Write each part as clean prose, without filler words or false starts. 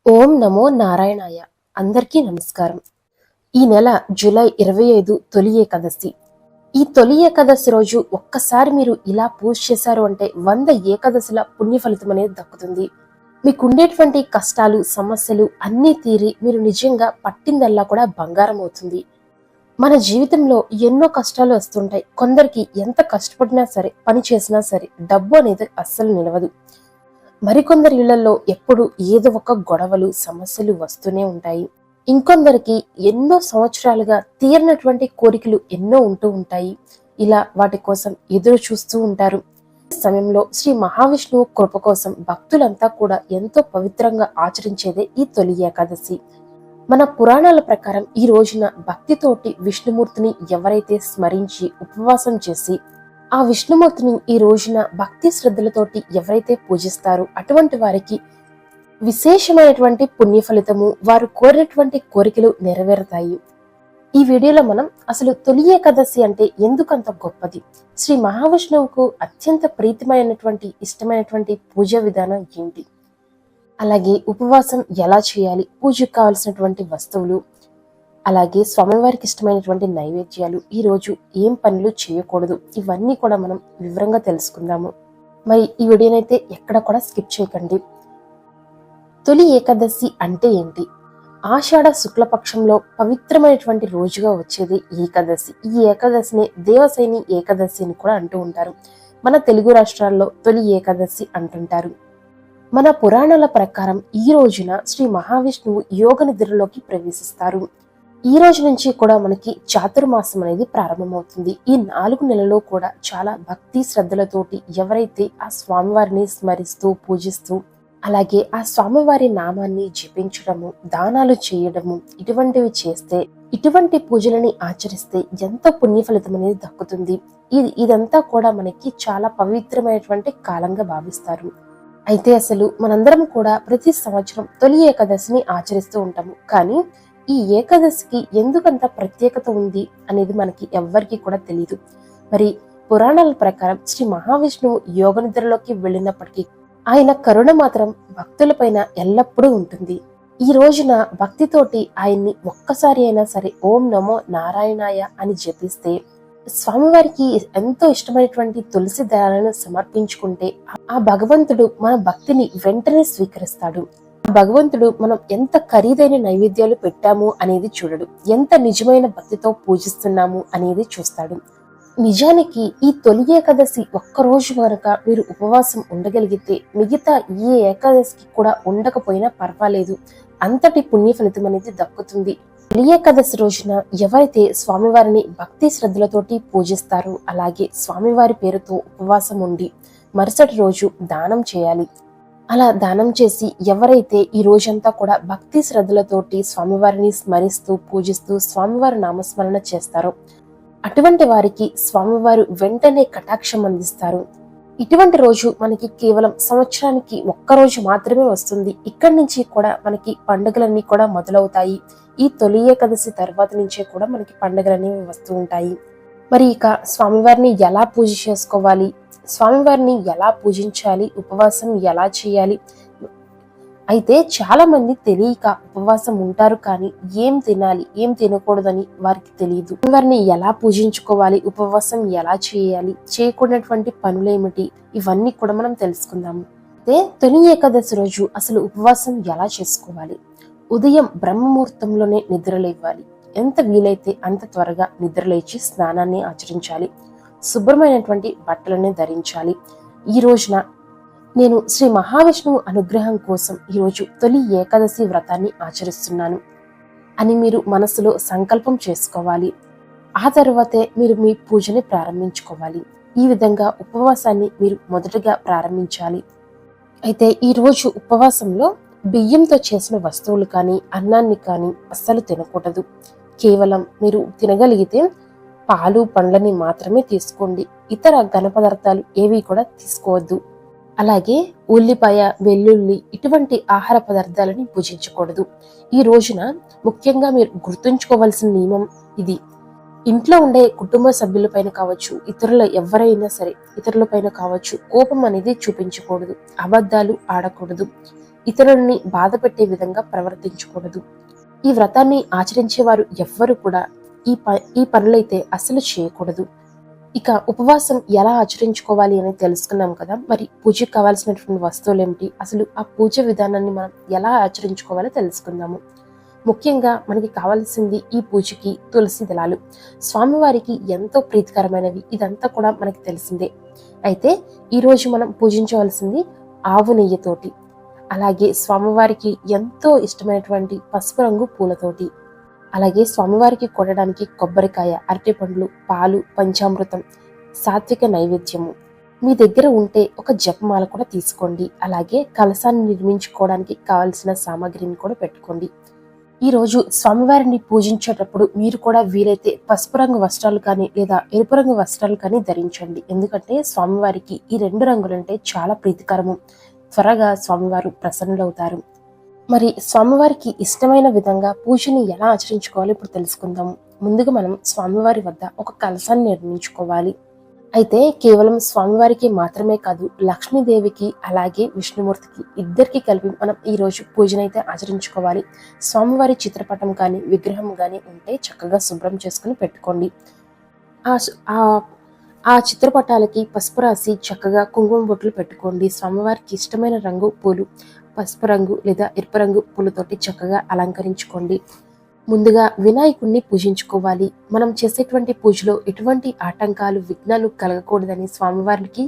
ఓం నమో నారాయణాయ. అందరికీ నమస్కారం. ఈ నెల జూలై 25 తొలి ఏకాదశి. ఈ తొలి ఏకాదశి రోజు ఒక్కసారి మీరు ఇలా పూజ చేశారు అంటే 100 ఏకాదశుల పుణ్య ఫలితం అనేది దక్కుతుంది. మీకుండేటువంటి కష్టాలు సమస్యలు అన్నీ తీరి మీరు నిజంగా పట్టిందల్లా కూడా బంగారం అవుతుంది. మన జీవితంలో ఎన్నో కష్టాలు వస్తుంటాయి. కొందరికి ఎంత కష్టపడినా సరే, పని చేసినా సరే డబ్బు అనేది అస్సలు నిలవదు. మరికొందరి ఇళ్లలో ఎప్పుడు ఏదో ఒక గొడవలు సమస్యలు వస్తూనే ఉంటాయి. ఇంకొందరికి ఎన్నో సంవత్సరాలుగా తీరినటువంటి కోరికలు ఎన్నో ఉంటూ ఉంటాయి. ఇలా వాటి కోసం ఎదురు చూస్తూ ఉంటారు. ఈ సమయంలో శ్రీ మహావిష్ణువు కృప కోసం భక్తులంతా కూడా ఎంతో పవిత్రంగా ఆచరించేదే ఈ తొలి ఏకాదశి. మన పురాణాల ప్రకారం ఈ రోజున భక్తితోటి విష్ణుమూర్తిని ఎవరైతే స్మరించి ఉపవాసం చేసి ఆ విష్ణుమూర్తిని ఈ రోజున భక్తి శ్రద్ధలతోటి ఎవరైతే పూజిస్తారో అటువంటి వారికి విశేషమైనటువంటి పుణ్య ఫలితము, వారు కోరినటువంటి కోరికలు నెరవేరుతాయి. ఈ వీడియోలో మనం అసలు తొలి ఏకాదశి అంటే ఎందుకంత గొప్పది, శ్రీ మహావిష్ణువుకు అత్యంత ప్రీతిమైనటువంటి ఇష్టమైనటువంటి పూజా విధానం ఏంటి, అలాగే ఉపవాసం ఎలా చేయాలి, పూజకు కావలసినటువంటి వస్తువులు, అలాగే స్వామివారికి ఇష్టమైనటువంటి నైవేద్యాలు, ఈ రోజు ఏం పనులు చేయకూడదు, ఇవన్నీ కూడా మనం వివరంగా తెలుసుకుందాము. మరి ఈ వీడియోనైతే ఎక్కడ కూడా స్కిప్ చేయకండి. తొలి ఏకాదశి అంటే ఏంటి? ఆషాఢ శుక్లపక్షంలో పవిత్రమైనటువంటి రోజుగా వచ్చేది ఏకాదశి. ఈ ఏకాదశిని దేవసేని ఏకాదశి అని కూడా అంటూ ఉంటారు. మన తెలుగు రాష్ట్రాల్లో తొలి ఏకాదశి అంటుంటారు. మన పురాణాల ప్రకారం ఈ రోజున శ్రీ మహావిష్ణువు యోగ నిద్రలోకి ప్రవేశిస్తారు. ఈ రోజు నుంచి కూడా మనకి చాతుర్మాసం అనేది ప్రారంభమవుతుంది. ఈ 4 నెలల్లో కూడా చాలా భక్తి శ్రద్ధలతోటి ఎవరైతే ఆ స్వామివారిని స్మరిస్తూ పూజిస్తూ అలాగే ఆ స్వామివారి నామాన్ని జపించడము, దానాలు చేయడము, ఇటువంటివి చేస్తే, ఇటువంటి పూజలని ఆచరిస్తే ఎంతో పుణ్య ఫలితం అనేది దక్కుతుంది. ఇదంతా కూడా మనకి చాలా పవిత్రమైనటువంటి కాలంగా భావిస్తారు. అయితే అసలు మనందరం కూడా ప్రతి సంవత్సరం తొలి ఏకాదశిని ఆచరిస్తూ ఉంటాము. కానీ ఈ ఏకాదశికి ఎందుకంత ప్రత్యేకత ఉంది అనేది మనకి ఎవ్వరికి కూడా తెలియదు. మరి పురాణాల ప్రకారం శ్రీ మహావిష్ణువు యోగ నిద్రలోకి వెళ్ళినప్పటికీ ఆయన కరుణ మాత్రం భక్తులపైన ఎల్లప్పుడూ ఉంటుంది. ఈ రోజున భక్తితోటి ఆయన్ని ఒక్కసారి అయినా సరే ఓం నమో నారాయణాయ అని జపిస్తే, స్వామివారికి ఎంతో ఇష్టమైనటువంటి తులసి దళాలను సమర్పించుకుంటే ఆ భగవంతుడు మన భక్తిని వెంటనే స్వీకరిస్తాడు. భగవంతుడు మనం ఎంత ఖరీదైన నైవేద్యాలు పెట్టాము అనేది చూడడు, ఎంత నిజమైన భక్తితో పూజిస్తున్నాము అనేది చూస్తాడు. నిజానికి ఈ తొలి ఏకాదశి ఒక్కరోజు కనుక మీరు ఉపవాసం ఉండగలిగితే మిగతా ఏ ఏకాదశికి కూడా ఉండకపోయినా పర్వాలేదు, అంతటి పుణ్య ఫలితం అనేది దక్కుతుంది. తొలి ఏకాదశి రోజున ఎవరైతే స్వామివారిని భక్తి శ్రద్ధలతోటి పూజిస్తారో అలాగే స్వామివారి పేరుతో ఉపవాసం ఉండి మరుసటి రోజు దానం చేయాలి. అలా దానం చేసి ఎవరైతే ఈ రోజంతా కూడా భక్తి శ్రద్ధలతోటి స్వామివారిని స్మరిస్తూ పూజిస్తూ స్వామివారి నామస్మరణ చేస్తారో అటువంటి వారికి స్వామివారు వెంటనే కటాక్షం అందిస్తారు. ఇటువంటి రోజు మనకి కేవలం సంవత్సరానికి ఒక్కరోజు మాత్రమే వస్తుంది. ఇక్కడి నుంచి కూడా మనకి పండుగలన్నీ కూడా మొదలవుతాయి. ఈ తొలి ఏకాదశి తర్వాత నుంచే కూడా మనకి పండుగలనేవి వస్తూ ఉంటాయి. మరి ఇక స్వామివారిని ఎలా పూజ చేసుకోవాలి, స్వామివారిని ఎలా పూజించాలి, ఉపవాసం ఎలా చేయాలి? అయితే చాలా మంది తెలియక ఉపవాసం ఉంటారు, కానీ ఏం తినాలి ఏం తినకూడదని వారికి తెలియదు. వారిని ఎలా పూజించుకోవాలి, ఉపవాసం ఎలా చేయాలి, చేయకూడనటువంటి పనులేమిటి, ఇవన్నీ కూడా మనం తెలుసుకుందాము. అయితే తొలి ఏకాదశి రోజు అసలు ఉపవాసం ఎలా చేసుకోవాలి? ఉదయం బ్రహ్మముహూర్తంలోనే నిద్రలేవాలి. ఎంత వీలైతే అంత త్వరగా నిద్రలేచి స్నానాన్ని ఆచరించాలి. శుభ్రమైనటువంటి బట్టలని ధరించాలి. ఈ రోజున నేను శ్రీ మహావిష్ణువు అనుగ్రహం కోసం ఈరోజు తొలి ఏకాదశి వ్రతాన్ని ఆచరిస్తున్నాను అని మీరు మనసులో సంకల్పం చేసుకోవాలి. ఆ తర్వాతే మీరు మీ పూజని ప్రారంభించుకోవాలి. ఈ విధంగా ఉపవాసాన్ని మీరు మొదటగా ప్రారంభించాలి. అయితే ఈ రోజు ఉపవాసంలో బియ్యంతో చేసిన వస్తువులు కానీ అన్నాన్ని కానీ అస్సలు తినకూడదు. కేవలం మీరు తినగలిగితే పాలు పండ్లని మాత్రమే తీసుకోండి. ఇతర ఘన పదార్థాలు ఏవి కూడా తీసుకోవద్దు. అలాగే ఉల్లిపాయ, వెల్లుల్లి ఇటువంటి ఆహార పదార్థాలని భుజించకూడదు. ఈ రోజున ముఖ్యంగా మీరు గుర్తుంచుకోవాల్సిన నియమం ఇది. ఇంట్లో ఉండే కుటుంబ సభ్యులపైన కావచ్చు, ఇతరుల ఎవరైనా సరే ఇతరులపైన కావచ్చు, కోపం అనేది చూపించకూడదు, అబద్ధాలు ఆడకూడదు. ఇతరులని బాధ పెట్టే విధంగా ప్రవర్తించకూడదు. ఈ వ్రతాన్ని ఆచరించేవారు ఎవ్వరు కూడా ఈ పనులైతే అసలు చేయకూడదు. ఇక ఉపవాసం ఎలా ఆచరించుకోవాలి అని తెలుసుకున్నాం కదా. మరి పూజకు కావాల్సినటువంటి వస్తువులు ఏమిటి, అసలు ఆ పూజ విధానాన్ని మనం ఎలా ఆచరించుకోవాలో తెలుసుకుందాము. ముఖ్యంగా మనకి కావాల్సింది ఈ పూజకి తులసి దళాలు. స్వామివారికి ఎంతో ప్రీతికరమైనవి, ఇదంతా కూడా మనకి తెలిసిందే. అయితే ఈరోజు మనం పూజించవలసింది ఆవు నెయ్యితోటి, అలాగే స్వామివారికి ఎంతో ఇష్టమైనటువంటి పసుపు రంగు పూలతోటి, అలాగే స్వామివారికి కొట్టడానికి కొబ్బరికాయ, అరటిపండ్లు, పాలు, పంచామృతం, సాత్విక నైవేద్యము. మీ దగ్గర ఉంటే ఒక జపమాల కూడా తీసుకోండి. అలాగే కలశాన్ని నిర్మించుకోవడానికి కావలసిన సామాగ్రిని కూడా పెట్టుకోండి. ఈ రోజు స్వామివారిని పూజించేటప్పుడు మీరు కూడా వీలైతే పసుపు రంగు వస్త్రాలు కానీ లేదా ఎరుపు రంగు వస్త్రాలు కానీ ధరించండి. ఎందుకంటే స్వామివారికి ఈ 2 రంగులంటే చాలా ప్రీతికరము. త్వరగా స్వామివారు ప్రసన్నులవుతారు. మరి స్వామివారికి ఇష్టమైన విధంగా పూజని ఎలా ఆచరించుకోవాలో ఇప్పుడు తెలుసుకుందాము. ముందుగా మనం స్వామివారి వద్ద ఒక కలశాన్ని నిర్మించుకోవాలి. అయితే కేవలం స్వామివారికి మాత్రమే కాదు, లక్ష్మీదేవికి అలాగే విష్ణుమూర్తికి ఇద్దరికి కలిపి మనం ఈ రోజు పూజనైతే ఆచరించుకోవాలి. స్వామివారి చిత్రపటం కానీ విగ్రహం కానీ ఉంటే చక్కగా శుభ్రం చేసుకుని పెట్టుకోండి. ఆ చిత్రపటాలకి పసుపు రాసి చక్కగా కుంకుమ బొట్లు పెట్టుకోండి. స్వామివారికి ఇష్టమైన రంగు పూలు, పసుపు రంగు లేదా ఎరుపు రంగు పూలతోటి చక్కగా అలంకరించుకోండి. ముందుగా వినాయకుడిని పూజించుకోవాలి. మనం చేసేటువంటి పూజలో ఎటువంటి ఆటంకాలు, విఘ్నాలు కలగకూడదని స్వామివారికి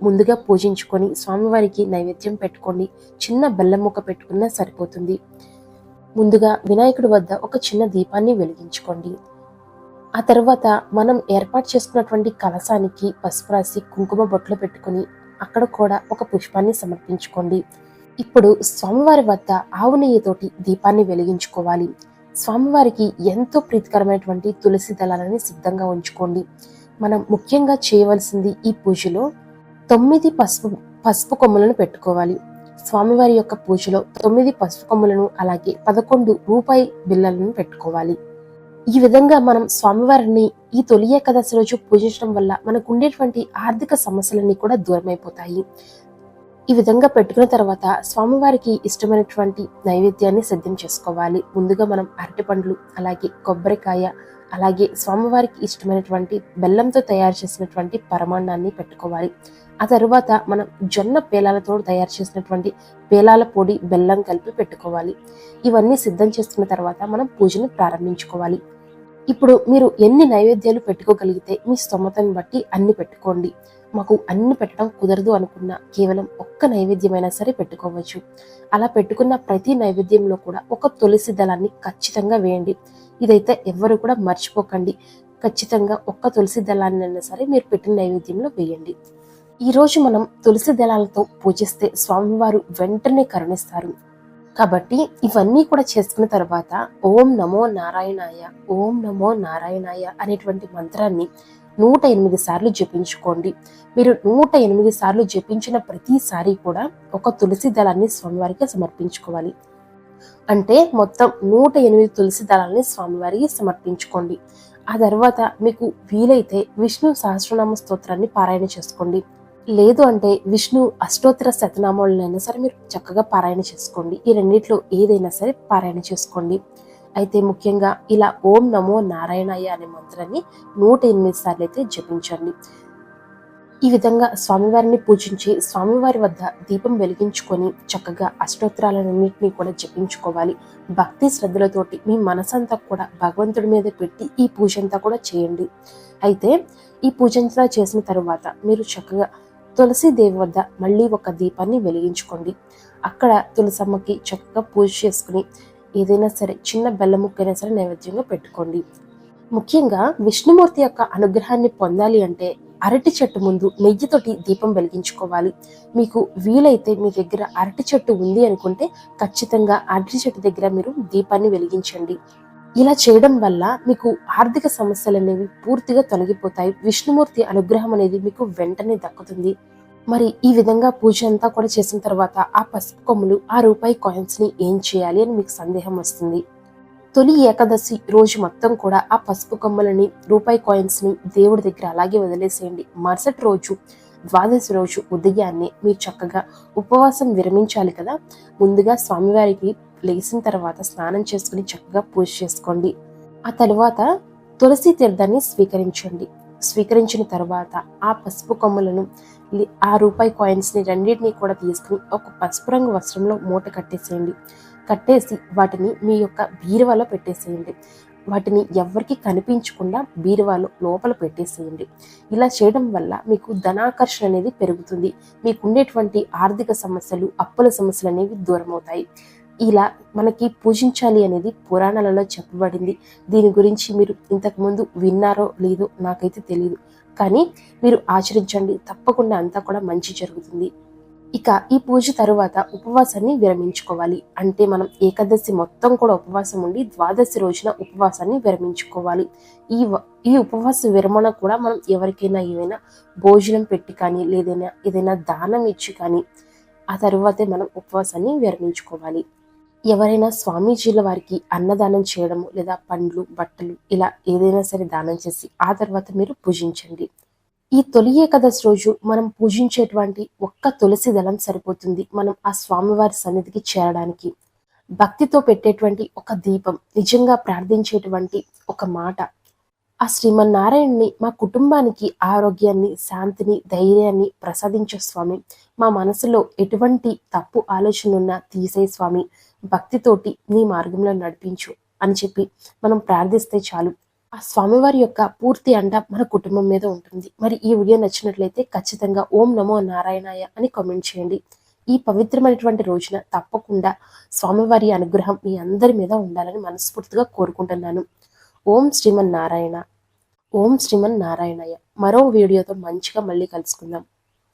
ముందుగా పూజించుకొని స్వామివారికి నైవేద్యం పెట్టుకోండి. చిన్న బెల్లం ముక్క పెట్టుకున్నా సరిపోతుంది. ముందుగా వినాయకుడి వద్ద ఒక చిన్న దీపాన్ని వెలిగించుకోండి. ఆ తర్వాత మనం ఏర్పాటు చేసుకున్నటువంటి కలశానికి పసుపు రాసి కుంకుమ బొట్లు పెట్టుకుని అక్కడ కూడా ఒక పుష్పాన్ని సమర్పించుకోండి. ఇప్పుడు స్వామివారి వద్ద ఆవు నెయ్యితోటి దీపాన్ని వెలిగించుకోవాలి. స్వామివారికి ఎంతో ప్రీతికరమైనటువంటి తులసి దళాలని సిద్ధంగా ఉంచుకోండి. మనం ముఖ్యంగా చేయవలసింది ఈ పూజలో 9 పసుపు కొమ్ములను పెట్టుకోవాలి. స్వామివారి యొక్క పూజలో 9 పసుపు కొమ్ములను అలాగే 11 రూపాయి బిళ్ళలను పెట్టుకోవాలి. ఈ విధంగా మనం స్వామివారిని ఈ తొలి ఏకాదశి రోజు పూజించడం వల్ల మనకు ఉండేటువంటి ఆర్థిక సమస్యలన్నీ కూడా దూరమైపోతాయి. ఈ విధంగా పెట్టుకున్న తర్వాత స్వామివారికి ఇష్టమైనటువంటి నైవేద్యాన్ని సిద్ధం చేసుకోవాలి. ముందుగా మనం అరటిపండ్లు, అలాగే కొబ్బరికాయ, అలాగే స్వామివారికి ఇష్టమైనటువంటి బెల్లంతో తయారు చేసినటువంటి పరమాన్నాన్ని పెట్టుకోవాలి. ఆ తరువాత మనం జొన్న పేలాలతో తయారు చేసినటువంటి పేలాల పొడి, బెల్లం కలిపి పెట్టుకోవాలి. ఇవన్నీ సిద్ధం చేసుకున్న తర్వాత మనం పూజను ప్రారంభించుకోవాలి. ఇప్పుడు మీరు ఎన్ని నైవేద్యాలు పెట్టుకోగలిగితే మీ స్తోమతను బట్టి అన్ని పెట్టుకోండి. మాకు అన్ని పెట్టడం కుదరదు అనుకున్న కేవలం ఒక్క నైవేద్యమైనా సరే పెట్టుకోవచ్చు. అలా పెట్టుకున్న ప్రతి నైవేద్యంలో కూడా ఒక తులసి దళాన్ని ఖచ్చితంగా వేయండి. ఇదైతే ఎవరు కూడా మర్చిపోకండి. ఖచ్చితంగా ఒక్క తులసి దళాన్నైనా సరే మీరు పెట్టిన నైవేద్యంలో వేయండి. ఈ రోజు మనం తులసి దళాలతో పూజిస్తే స్వామివారు వెంటనే కరుణిస్తారు. కాబట్టి ఇవన్నీ కూడా చేసుకున్న తర్వాత ఓం నమో నారాయణాయ, ఓం నమో నారాయణాయ అనేటువంటి మంత్రాన్ని 108 సార్లు జపించుకోండి. మీరు 108 సార్లు జపించిన ప్రతిసారి కూడా ఒక తులసి దళాన్ని స్వామివారికి సమర్పించుకోవాలి. అంటే మొత్తం 108 తులసి దళాలని స్వామివారికి సమర్పించుకోండి. ఆ తర్వాత మీకు వీలైతే విష్ణు సహస్రనామ స్తోత్రాన్ని పారాయణ చేసుకోండి. లేదు అంటే విష్ణు అష్టోత్తర శతనామాలైనా సరే మీరు చక్కగా పారాయణ చేసుకోండి. ఈ రెండిట్లో ఏదైనా సరే పారాయణ చేసుకోండి. అయితే ముఖ్యంగా ఇలా ఓం నమో నారాయణాయ అనే మంత్రాన్ని 108 సార్లు అయితే జపించండి. ఈ విధంగా స్వామివారిని పూజించి స్వామివారి వద్ద దీపం వెలిగించుకొని చక్కగా అష్టోత్తరాలన్నింటినీ కూడా జపించుకోవాలి. భక్తి శ్రద్ధలతోటి మీ మనసంతా కూడా భగవంతుడి మీద పెట్టి ఈ పూజ అంతా కూడా చేయండి. అయితే ఈ పూజ అంతా చేసిన తరువాత మీరు చక్కగా తులసి దేవి వద్ద మళ్ళీ ఒక దీపాన్ని వెలిగించుకోండి. అక్కడ తులసమ్మకి చక్కగా పూజ చేసుకుని ఏదైనా సరే చిన్న బెల్లం ముక్కైనా సరే నైవేద్యంగా పెట్టుకోండి. ముఖ్యంగా విష్ణుమూర్తి యొక్క అనుగ్రహాన్ని పొందాలి అంటే అరటి చెట్టు ముందు నెయ్యితోటి దీపం వెలిగించుకోవాలి. మీకు వీలైతే మీ దగ్గర అరటి చెట్టు ఉంది అనుకుంటే ఖచ్చితంగా అరటి చెట్టు దగ్గర మీరు దీపాన్ని వెలిగించండి. ఇలా చేయడం వల్ల మీకు ఆర్థిక సమస్యలు అనేవి పూర్తిగా తొలగిపోతాయి. విష్ణుమూర్తి అనుగ్రహం అనేది మీకు వెంటనే దక్కుతుంది. మరి ఈ విధంగా పూజ అంతా కూడా చేసిన తర్వాత ఆ పసుపు కొమ్ములు, ఆ రూపాయి కాయిన్స్ ని ఏం చేయాలి అని మీకు సందేహం వస్తుంది. తొలి ఏకాదశి రోజు మొత్తం కూడా ఆ పసుపు కొమ్మలని, రూపాయి కాయిన్స్ ని దేవుడి దగ్గర అలాగే వదిలేసేయండి. మరుసటి రోజు ద్వాదశి రోజు ఉదయాన్నే మీరు చక్కగా ఉపవాసం విరమించాలి కదా. ముందుగా స్వామివారికి లేచిన తర్వాత స్నానం చేసుకుని చక్కగా పూజ చేసుకోండి. ఆ తర్వాత తులసి తీర్థాన్ని స్వీకరించిన తర్వాత ఆ పసుపు కొమ్ములను ఆ రూపాయి కాయిన్స్ ని రెండింటినీ కూడా తీసుకుని ఒక పసుపు రంగు వస్త్రంలో మూట కట్టేసి వాటిని మీ యొక్క బీరువాలో పెట్టేసేయండి. వాటిని ఎవరికి కనిపించకుండా బీరువాలో లోపల పెట్టేసేయండి. ఇలా చేయడం వల్ల మీకు ధనాకర్షణ అనేది పెరుగుతుంది. మీకు ఉండేటువంటి ఆర్థిక సమస్యలు, అప్పుల సమస్యలు అనేవి దూరం అవుతాయి. ఇలా మనకి పూజించాలి అనేది పురాణాలలో చెప్పబడింది. దీని గురించి మీరు ఇంతకుముందు విన్నారో లేదో నాకైతే తెలియదు, కానీ మీరు ఆచరించండి, తప్పకుండా అంతా కూడా మంచి జరుగుతుంది. ఇక ఈ పూజ తరువాత ఉపవాసాన్ని విరమించుకోవాలి. అంటే మనం ఏకాదశి మొత్తం కూడా ఉపవాసం ఉండి ద్వాదశి రోజున ఉపవాసాన్ని విరమించుకోవాలి. ఈ ఉపవాస విరమణ కూడా మనం ఎవరికైనా ఏమైనా భోజనం పెట్టి కానీ ఏదైనా దానం ఇచ్చి కానీ ఆ తరువాతే మనం ఉపవాసాన్ని విరమించుకోవాలి. ఎవరైనా స్వామీజీల వారికి అన్నదానం చేయడము లేదా పండ్లు, బట్టలు ఇలా ఏదైనా సరే దానం చేసి ఆ తర్వాత మీరు పూజించండి. ఈ తొలి ఏకాదశి రోజు మనం పూజించేటువంటి ఒక్క తులసి దళం సరిపోతుంది మనం ఆ స్వామివారి సన్నిధికి చేరడానికి. భక్తితో పెట్టేటువంటి ఒక దీపం, నిజంగా ప్రార్థించేటువంటి ఒక మాట, ఆ శ్రీమన్నారాయణ్ణి మా కుటుంబానికి ఆరోగ్యాన్ని, శాంతిని, ధైర్యాన్ని ప్రసాదించే స్వామి, మా మనసులో ఎటువంటి తప్పు ఆలోచన ఉన్నా తీసే స్వామి, భక్తితోటి నీ మార్గంలో నడిపించు అని చెప్పి మనం ప్రార్థిస్తే చాలు. ఆ స్వామివారి యొక్క పూర్తి అండ మన కుటుంబం మీద ఉంటుంది. మరి ఈ వీడియో నచ్చినట్లయితే ఖచ్చితంగా ఓం నమో నారాయణాయ అని కామెంట్ చేయండి. ఈ పవిత్రమైనటువంటి రోజున తప్పకుండా స్వామివారి అనుగ్రహం మీ అందరి మీద ఉండాలని మనస్ఫూర్తిగా కోరుకుంటున్నాను. ఓం శ్రీమన్నారాయణ. ఓం శ్రీమన్నారాయణయ్య. మరో వీడియోతో మంచిగా మళ్ళీ కలుసుకుందాం.